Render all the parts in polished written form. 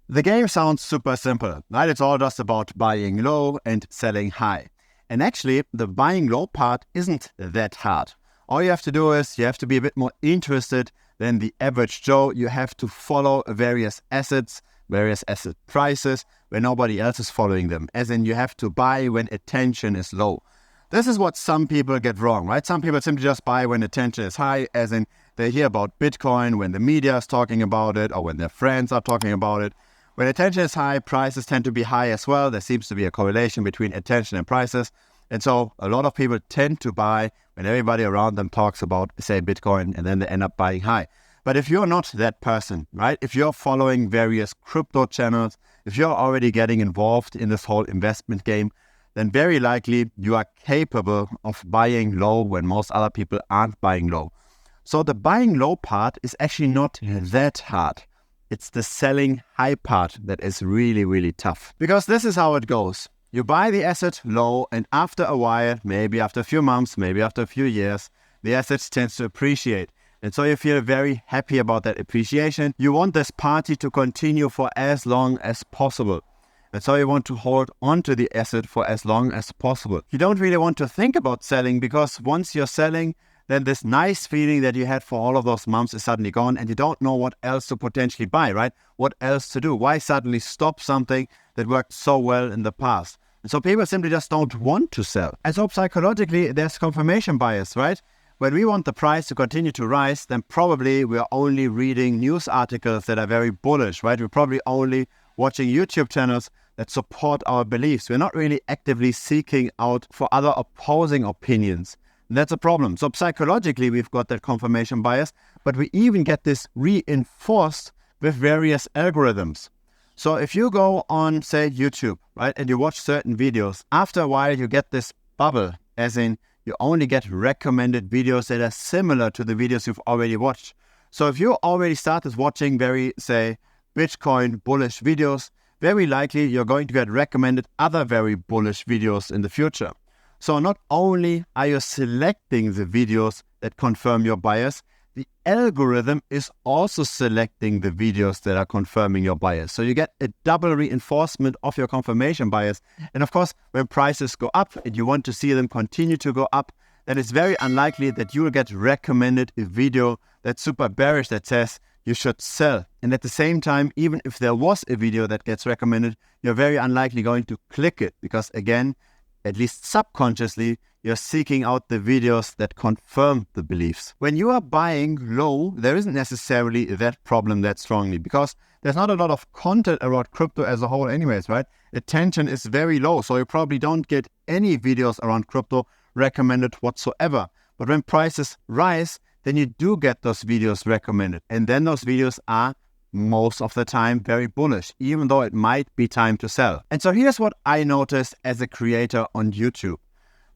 The game sounds super simple, right? It's all just about buying low and selling high. And actually, the buying low part isn't that hard. All you have to do is you have to be a bit more interested than the average Joe. You have to follow various asset prices where nobody else is following them. As in, you have to buy when attention is low. This is what some people get wrong, right? Some people simply just buy when attention is high, as in they hear about Bitcoin when the media is talking about it or when their friends are talking about it. When attention is high, prices tend to be high as well. There seems to be a correlation between attention and prices. And so a lot of people tend to buy when everybody around them talks about, say, Bitcoin, and then they end up buying high. But if you're not that person, right? If you're following various crypto channels, if you're already getting involved in this whole investment game, then very likely you are capable of buying low when most other people aren't buying low. So the buying low part is actually not that hard. It's the selling high part that is really, really tough. Because this is how it goes. You buy the asset low, and after a while, maybe after a few months, maybe after a few years, the asset tends to appreciate. And so you feel very happy about that appreciation. You want this party to continue for as long as possible. And so you want to hold on to the asset for as long as possible. You don't really want to think about selling, because once you're selling, then this nice feeling that you had for all of those months is suddenly gone, and you don't know what else to potentially buy, right? What else to do? Why suddenly stop something that worked so well in the past? And so people simply just don't want to sell. And so psychologically, there's confirmation bias, right? When we want the price to continue to rise, then probably we're only reading news articles that are very bullish, right? We're probably only watching YouTube channels that support our beliefs. We're not really actively seeking out for other opposing opinions. And that's a problem. So psychologically, we've got that confirmation bias, but we even get this reinforced with various algorithms. So if you go on, say, YouTube, right, and you watch certain videos, after a while you get this bubble, as in you only get recommended videos that are similar to the videos you've already watched. So if you already started watching very, say, Bitcoin bullish videos, very likely you're going to get recommended other very bullish videos in the future. So not only are you selecting the videos that confirm your bias, the algorithm is also selecting the videos that are confirming your bias. So you get a double reinforcement of your confirmation bias. And of course, when prices go up and you want to see them continue to go up, then it's very unlikely that you will get recommended a video that's super bearish that says you should sell. And at the same time, even if there was a video that gets recommended, you're very unlikely going to click it, because again, at least subconsciously, you're seeking out the videos that confirm the beliefs. When you are buying low, there isn't necessarily that problem that strongly, because there's not a lot of content around crypto as a whole anyways, right? Attention is very low, so you probably don't get any videos around crypto recommended whatsoever. But when prices rise, then you do get those videos recommended. And then those videos are most of the time very bullish, even though it might be time to sell. And so here's what I noticed as a creator on YouTube.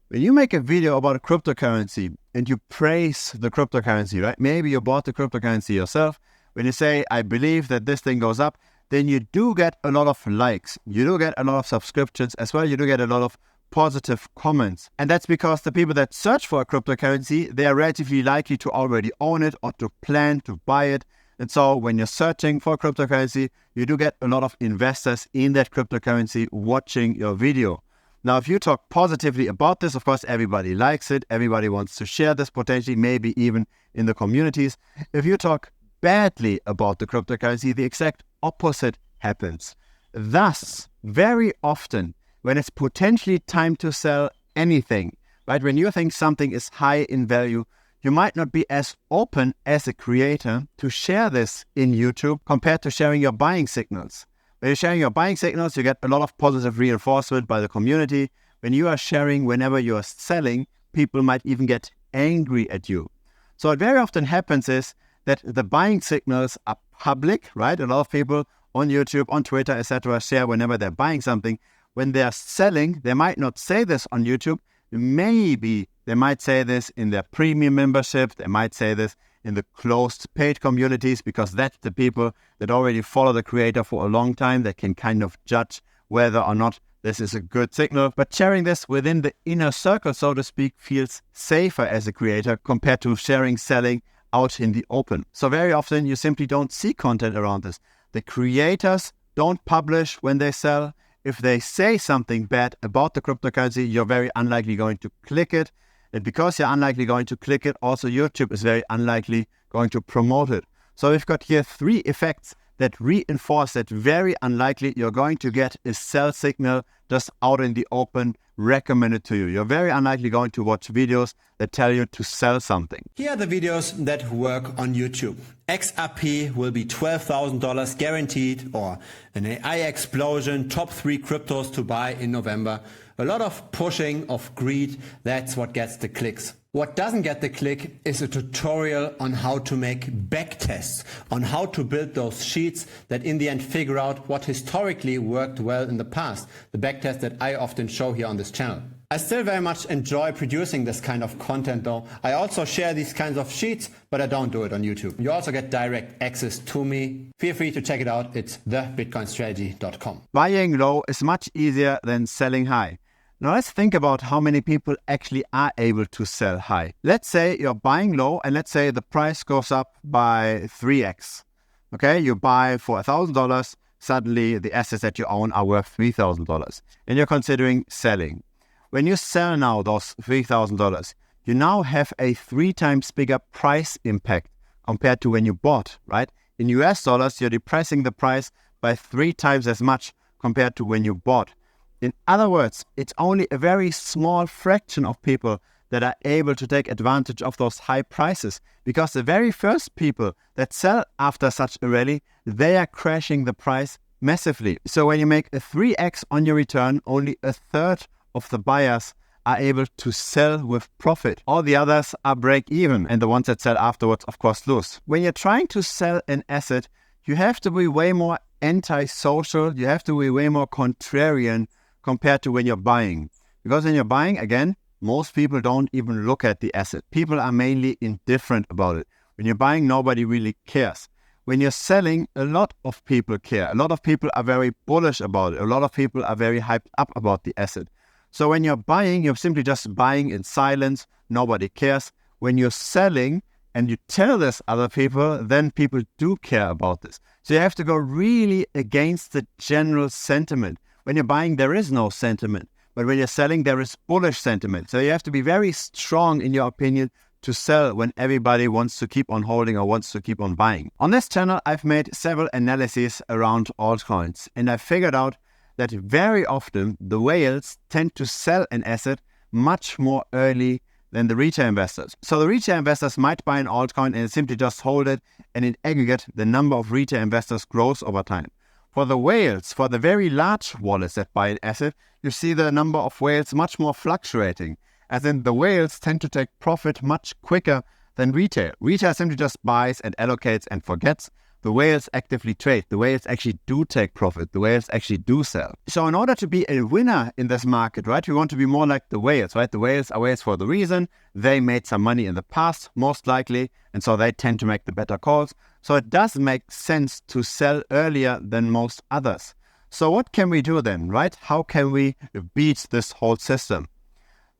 When you make a video about a cryptocurrency and you praise the cryptocurrency, right? Maybe you bought the cryptocurrency yourself. When you say, I believe that this thing goes up, then you do get a lot of likes. You do get a lot of subscriptions as well. You do get a lot of positive comments. And that's because the people that search for a cryptocurrency, they are relatively likely to already own it or to plan to buy it. And so when you're searching for a cryptocurrency, you do get a lot of investors in that cryptocurrency watching your video. Now, if you talk positively about this, of course, everybody likes it. Everybody wants to share this potentially, maybe even in the communities. If you talk badly about the cryptocurrency, the exact opposite happens. Thus, very often, when it's potentially time to sell anything, right? When you think something is high in value, you might not be as open as a creator to share this in YouTube compared to sharing your buying signals. When you're sharing your buying signals, you get a lot of positive reinforcement by the community. When you are sharing whenever you are selling, people might even get angry at you. So what very often happens is that the buying signals are public, right? A lot of people on YouTube, on Twitter, etc. share whenever they're buying something. When they're selling, they might not say this on YouTube. Maybe they might say this in their premium membership. They might say this in the closed paid communities, because that's the people that already follow the creator for a long time, that can kind of judge whether or not this is a good signal. But sharing this within the inner circle, so to speak, feels safer as a creator compared to sharing, selling out in the open. So very often you simply don't see content around this. The creators don't publish when they sell. If they say something bad about the cryptocurrency, you're very unlikely going to click it. And because you're unlikely going to click it, also YouTube is very unlikely going to promote it. So we've got here 3 effects that reinforce that very unlikely you're going to get a sell signal just out in the open recommended to you. You're very unlikely going to watch videos that tell you to sell something. Here are the videos that work on YouTube. XRP will be $12,000 guaranteed, or an AI explosion, top 3 cryptos to buy in November. A lot of pushing, of greed, that's what gets the clicks. What doesn't get the click is a tutorial on how to make backtests, on how to build those sheets that in the end figure out what historically worked well in the past. The backtest that I often show here on this channel. I still very much enjoy producing this kind of content though. I also share these kinds of sheets, but I don't do it on YouTube. You also get direct access to me. Feel free to check it out. It's thebitcoinstrategy.com. Buying low is much easier than selling high. Now let's think about how many people actually are able to sell high. Let's say you're buying low and let's say the price goes up by 3x. Okay, you buy for $1,000, suddenly the assets that you own are worth $3,000 and you're considering selling. When you sell now those $3,000, you now have a 3 times bigger price impact compared to when you bought, right? In US dollars, you're depressing the price by 3 times as much compared to when you bought. In other words, it's only a very small fraction of people that are able to take advantage of those high prices, because the very first people that sell after such a rally, they are crashing the price massively. So when you make a 3x on your return, only a third of the buyers are able to sell with profit. All the others are break even, and the ones that sell afterwards, of course, lose. When you're trying to sell an asset, you have to be way more anti-social, you have to be way more contrarian compared to when you're buying. Because when you're buying, again, most people don't even look at the asset. People are mainly indifferent about it. When you're buying, nobody really cares. When you're selling, a lot of people care. A lot of people are very bullish about it. A lot of people are very hyped up about the asset. So when you're buying, you're simply just buying in silence. Nobody cares. When you're selling and you tell this other people, then people do care about this. So you have to go really against the general sentiment. When you're buying, there is no sentiment. But when you're selling, there is bullish sentiment. So you have to be very strong in your opinion to sell when everybody wants to keep on holding or wants to keep on buying. On this channel, I've made several analyses around altcoins. And I figured out that very often the whales tend to sell an asset much more early than the retail investors. So the retail investors might buy an altcoin and simply just hold it. And in aggregate, the number of retail investors grows over time. For the whales, for the very large wallets that buy an asset, you see the number of whales much more fluctuating. As in, the whales tend to take profit much quicker than retail. Retail simply just buys and allocates and forgets. The whales actively trade. The whales actually do take profit. The whales actually do sell. So in order to be a winner in this market, right, we want to be more like the whales, right? The whales are whales for the reason they made some money in the past, most likely, and so they tend to make the better calls. So it does make sense to sell earlier than most others. So what can we do then, right? How can we beat this whole system?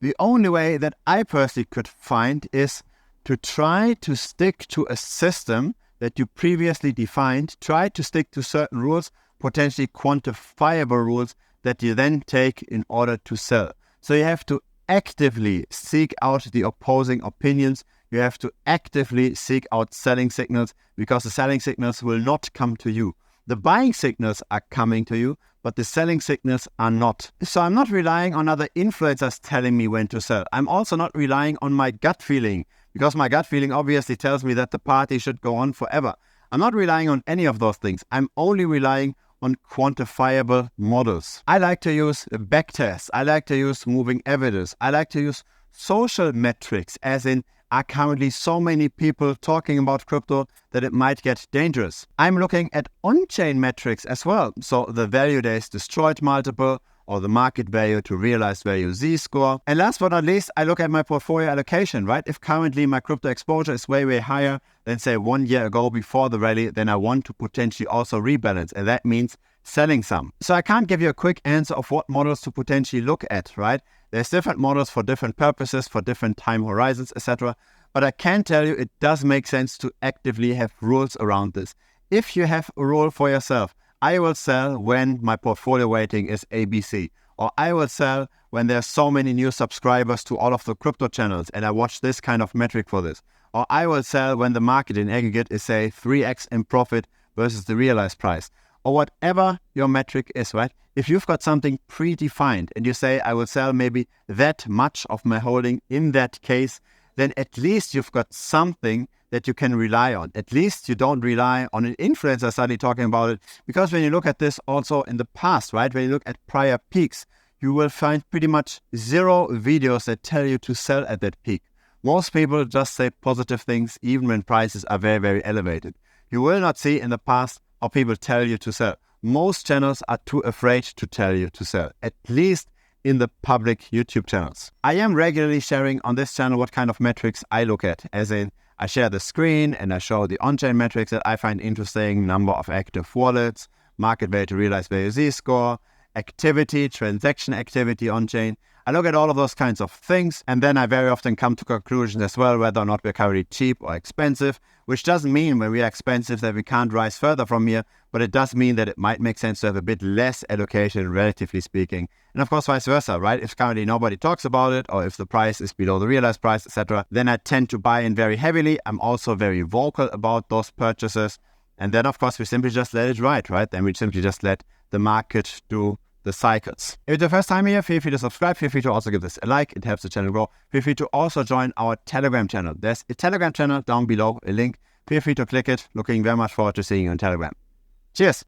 The only way that I personally could find is to try to stick to a system that you previously defined, try to stick to certain rules, potentially quantifiable rules that you then take in order to sell. So you have to actively seek out the opposing opinions. You have to actively seek out selling signals, because the selling signals will not come to you. The buying signals are coming to you, but the selling signals are not. So I'm not relying on other influencers telling me when to sell. I'm also not relying on my gut feeling, because my gut feeling obviously tells me that the party should go on forever. I'm not relying on any of those things. I'm only relying on quantifiable models. I like to use backtests. I like to use moving evidence. I like to use social metrics, as in, are currently so many people talking about crypto that it might get dangerous. I'm looking at on-chain metrics as well. So the value days destroyed multiple, or the market value to realized value Z-score. And last but not least, I look at my portfolio allocation, right? If currently my crypto exposure is way, way higher than say 1 year ago before the rally, then I want to potentially also rebalance. And that means selling some. So I can't give you a quick answer of what models to potentially look at, right? There's different models for different purposes, for different time horizons, etc. But I can tell you it does make sense to actively have rules around this. If you have a rule for yourself, I will sell when my portfolio weighting is ABC, or I will sell when there's so many new subscribers to all of the crypto channels and I watch this kind of metric for this, or I will sell when the market in aggregate is, say, 3x in profit versus the realized price, or whatever your metric is, right? If you've got something predefined and you say, I will sell maybe that much of my holding in that case, then at least you've got something that you can rely on. At least you don't rely on an influencer suddenly talking about it. Because when you look at this also in the past, right, when you look at prior peaks, you will find pretty much 0 videos that tell you to sell at that peak. Most people just say positive things even when prices are very, very elevated. You will not see in the past how people tell you to sell. Most channels are too afraid to tell you to sell, at least in the public YouTube channels. I am regularly sharing on this channel what kind of metrics I look at, as in I share the screen and I show the on-chain metrics that I find interesting, number of active wallets, market value to realized value Z-score, activity, transaction activity on-chain. I look at all of those kinds of things, and then I very often come to conclusions as well whether or not we're currently cheap or expensive, which doesn't mean when we are expensive that we can't rise further from here, but it does mean that it might make sense to have a bit less allocation, relatively speaking. And of course, vice versa, right? If currently nobody talks about it, or if the price is below the realized price, etc., then I tend to buy in very heavily. I'm also very vocal about those purchases. And then, of course, we simply just let it ride, right? Then we simply just let the market do the cycles. If it's the first time here, feel free to subscribe. Feel free to also give this a like. It helps the channel grow. Feel free to also join our Telegram channel. There's a Telegram channel down below, a link. Feel free to click it. Looking very much forward to seeing you on Telegram. Cheers.